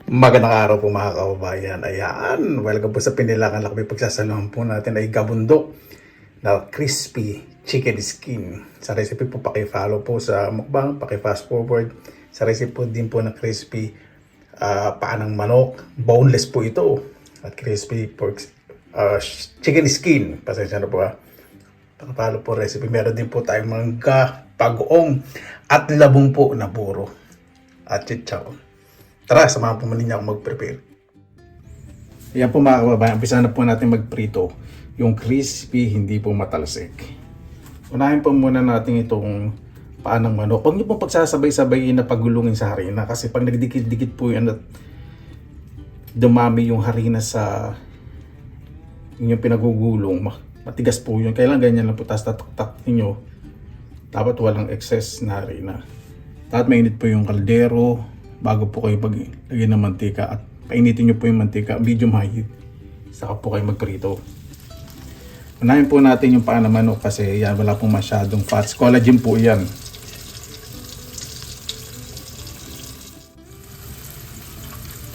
Magandang araw po mga kababayan. Ayan, welcome po sa Pinilangan Lakbay. Pagsasaluhan po natin ay gabundok na crispy chicken skin. Sa recipe po paki-follow po sa mukbang, paki-fast forward. Sa recipe po din po na crispy paa ng manok. Boneless po ito. At crispy pork chicken skin. Pasensya na po Paki-follow po recipe. Meron din po tayong mangga, pag-ong at labong po na puro. At chichaw. Tara, samahan po muli niya ako mag-prepare. Ayan po mga kababayan, umpisa na po natin magprito. Yung crispy, hindi po matalsik. Unahin po muna natin itong paa ng manok. Huwag niyo pong pagsasabay-sabayin na pagulungin sa harina. Kasi pag nagdikit-dikit po yan at dumami yung harina sa yung pinagugulong, matigas po yun. Kailangan ganyan lang po, tapos tatak niyo. Dapat walang excess na harina. Dapat mainit po yung kaldero bago po kayo paglagay ng mantika at painitin nyo po yung mantika medium high heat, saka po kayo magprito. Unahin po natin yung paa ng manok kasi yan, wala pong masyadong fats, collagen po yan.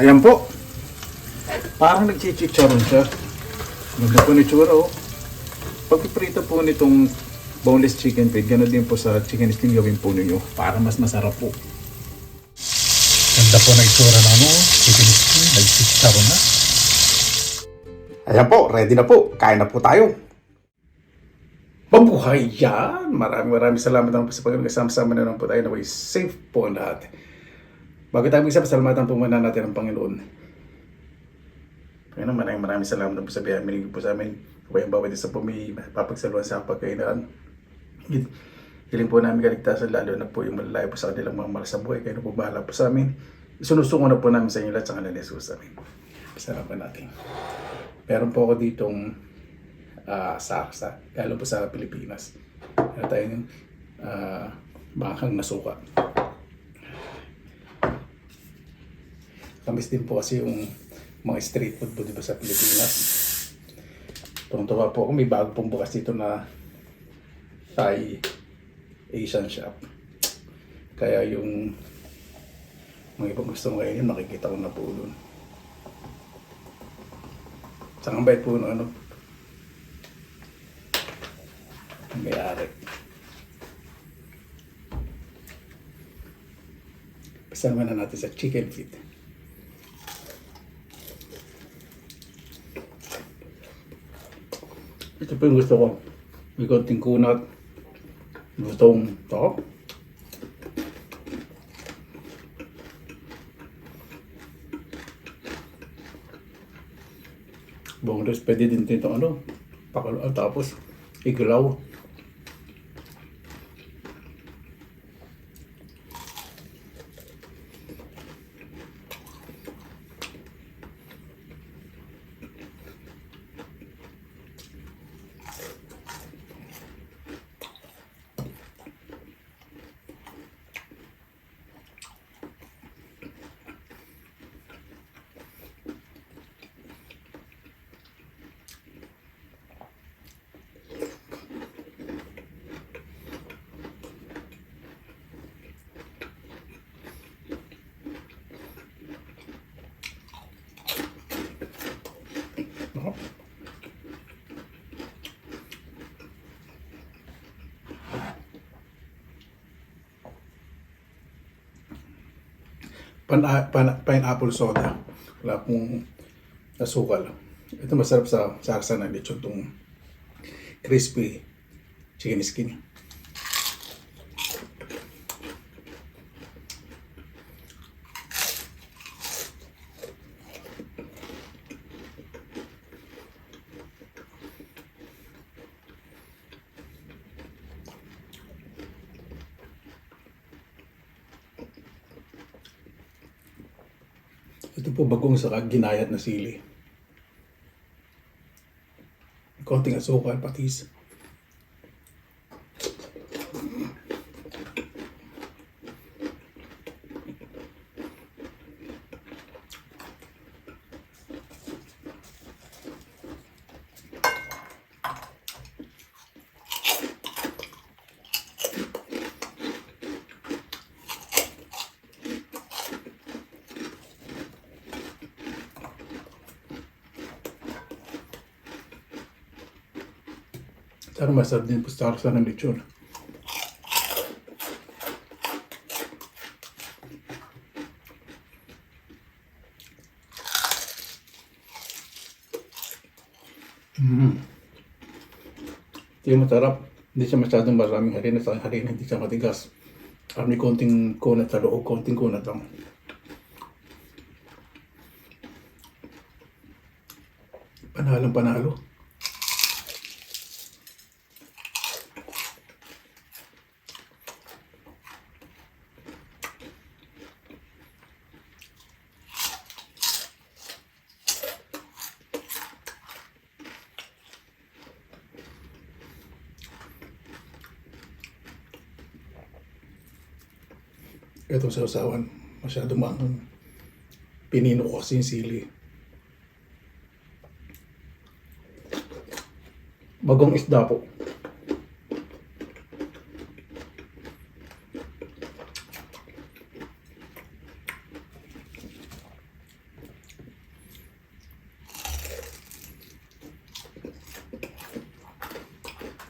Ayan po, parang nagchichicharon siya. Maganda po ni tsura Pagpiprito po nitong boneless chicken feet, gano'n din po sa chicken skin gawin po ninyo para mas masarap po. Ganda po na itsura na chicken skin, nagchicharon na. Ayan po, ready na po. Kain na po tayo. Mabuhay yan! Maraming salamat naman po sa pagkakasama-sama na naman po tayo na way safe po lahat. Bago tayo mag-isa, pasalamatan po muna natin ang Panginoon. Kaya naman maraming salamat na po sa biyaya. Minigay po sa amin. Kaya ang bawat isa po may papagsaluhan sa pagkainaan. Hiling po namin kaligtasan, lalo na po yung malalayo po sa kanilang mga mahal sa buhay. Kaya na po bahala po sa amin. Isunusungo na po namin sa inyo lahat sa kanila ni Jesus. Amin. Pasalamat natin. Meron po ako ditong saksa. Galing po sa Pilipinas. Meron tayo ng bakang nasuka. Kamis din po kasi yung mga street food po diba sa Pilipinas. Tuwang-tuwa po ako. May bago pong bukas dito na Thai Asian shop. Kaya yung mga ibang gusto ngayon, makikita ko na po doon. Saan bayad po ang may-ari. Pasama na natin sa chicken feet. Ito po yung gusto ko. May konting kunat. Lutong to. Boneless, pwede din ito pakuluan tapos iglaw. Pineapple soda. Wala pong asukal. Ito masarap sa sarsa ng lechon itong crispy chicken skin. Ito po bagong sa ginayat na sili. Konting asukal, patis. Sana masarap din po sa ng lechon. Ito yung masarap. Hindi siya masyadong maraming harina. Sa harina hindi siya matigas. May konting kunat sa loob. Konting kunat lang. Panalong panalo. Itong sausawan, masyado maanghang. Pinino ko kasi yung sili. Bagong isda po.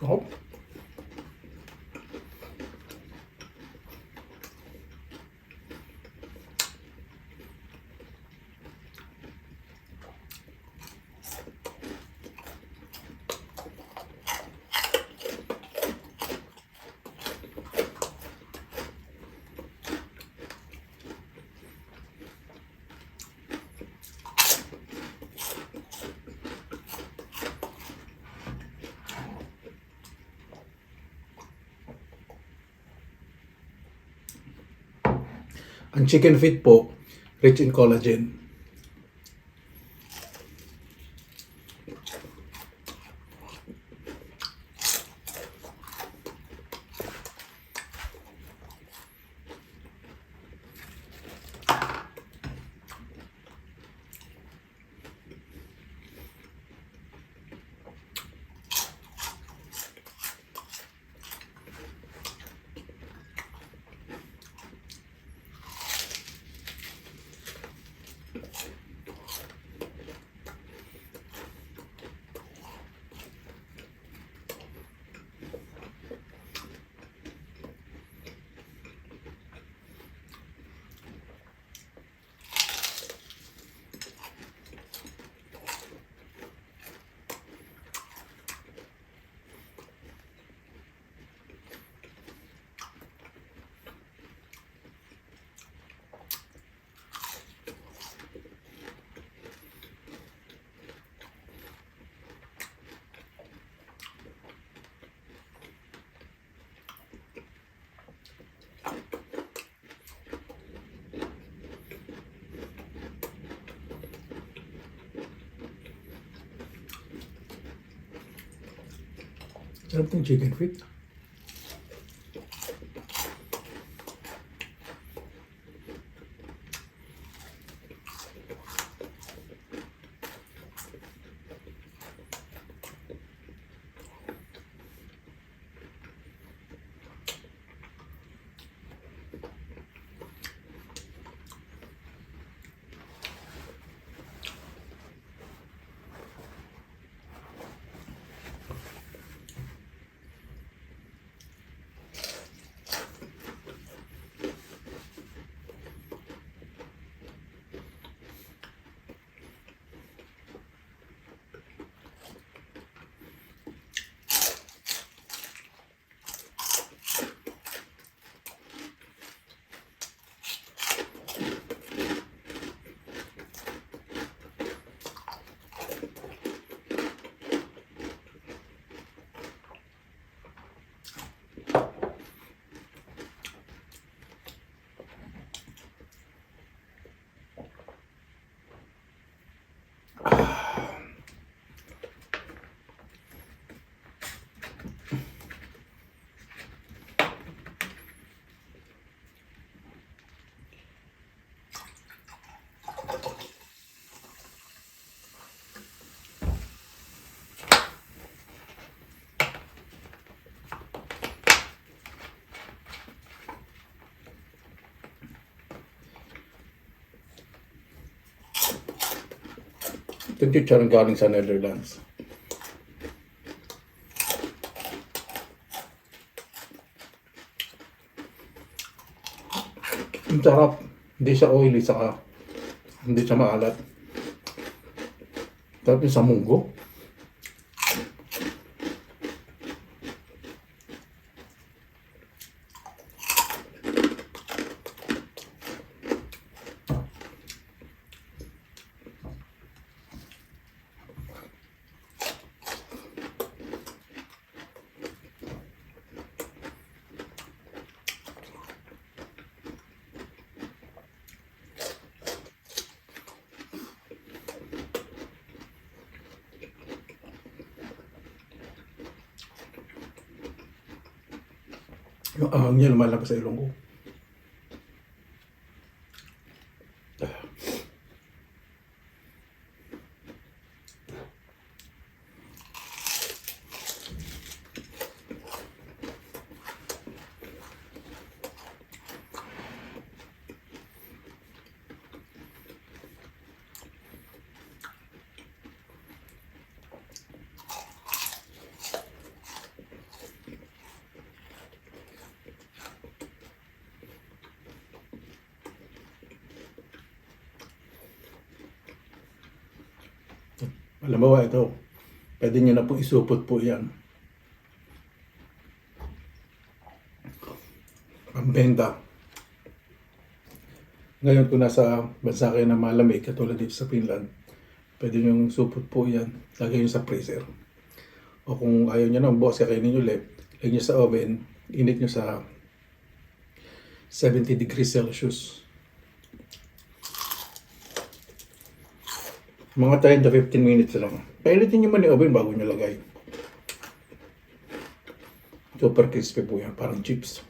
Oh. Ang chicken feet po, rich in collagen. Sarap ng chicken feet. Ito yung chicharon galing sa Netherlands. Ang sarap. Hindi siya oily, saka hindi siya maalat. Sarap yung sa munggo. Yung ahang niya lumalabas sa ilong ko. Alam mo ba ito? Pwede nyo na pong isupot po yan. Pambenta. Ngayon kung nasa bansa kayo na malamig, katulad dito sa Finland, pwede nyo supot po yan. Lagay nyo sa freezer. O kung ayaw nyo na, bukas kakainin nyo ulit, lagay nyo sa oven, init nyo sa 70 degrees Celsius. Mga 10 to 15 minutes lang. Painitin nyo man yung oven bago nyo lagay. Super crispy po yan, parang chips.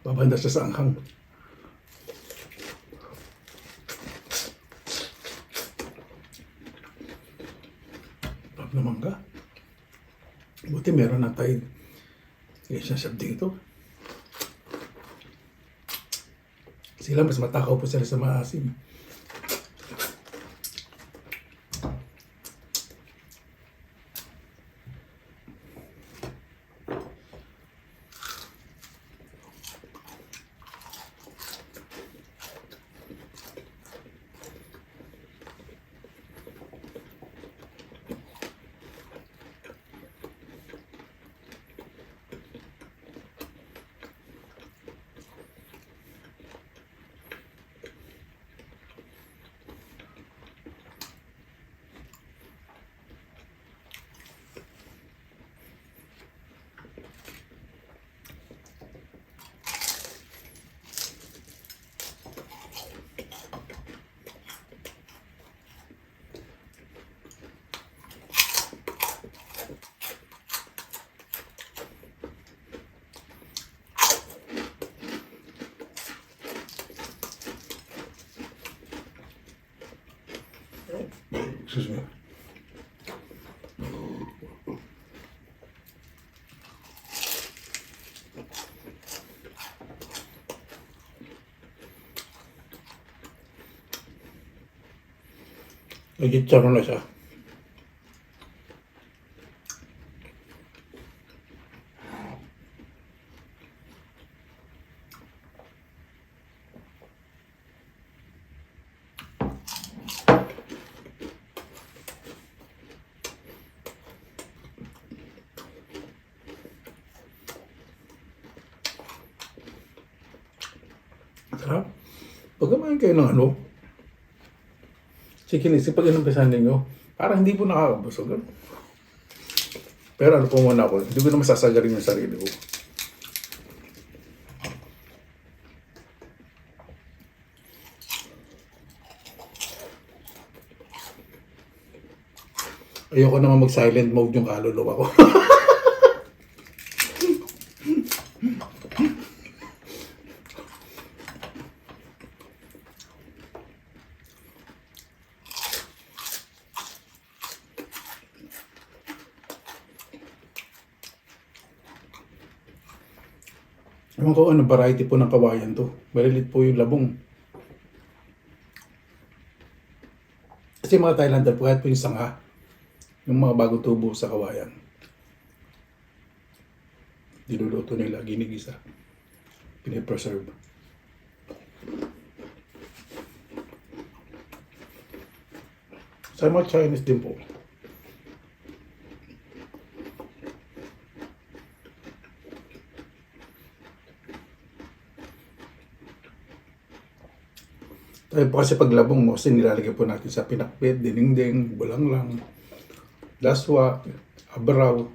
Babanda siya sa anghang. Pag na mangga. Buti meron na tayong isasab dito. Sila mas matakaw po sila sa maasim. Excuse me. Nagitsaro na siya. Sarap. Pag kumain kayo ng ano, chicken isip, pag inumpisahan ninyo, parang hindi po nakakabusog. Pero ano po muna ako, hindi ko na masasagarin yung sarili ko. Ayoko naman mag-silent mode yung kaluluwa ko. Ewan ko ano variety po ng kawayan to. Malilit po yung labong. Kasi mga Thailander po, kahit po yung sanga, yung mga bagong tubo sa kawayan, niluluto nila, ginigisa, pinipreserve. Sa mga Chinese din po. Tayo po kasi paglabong mo, nilalagay po natin sa pinakbet, dinengdeng, bulanglang, laswa, abraw.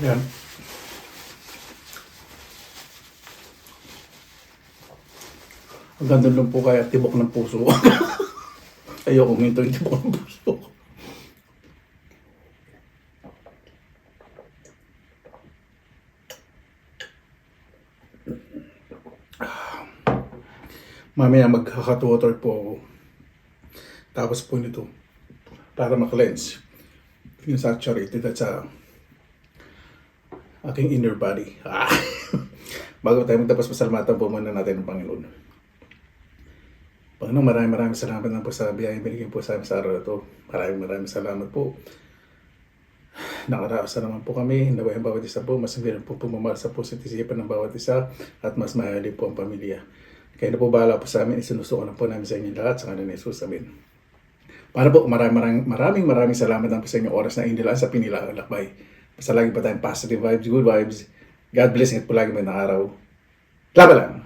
Yan. Ang ganda lang po kaya tibok ng puso. Ayoko minto yung tibok ng puso. Mamaya mag-hot water po ako. Tapos po nito, para ma-cleanse yung saturated at sa aking inner body. Bago tayo magtapos, pasalamatan po muna natin ng Panginoon. Panginoon, maraming salamat na po sa biyayang binigyan po sa amin sa araw na ito. Maraming salamat po. Nakaraasa naman po kami, naway ang bawat isa po, mas hindi po pumamahal sa puso't isipan ng bawat isa at mas mahalin po ang pamilya. Kaya na po bahala po sa amin, isinusuko na po namin sa inyo lahat sa kanila ni Jesus. Amen. Para po, maraming salamat na po sa inyong oras na inilaan sa Pinilaang Lakbay. Basta lagi pa tayong positive vibes, good vibes. God bless, ingat po lagi may nakaraw. Laban lang!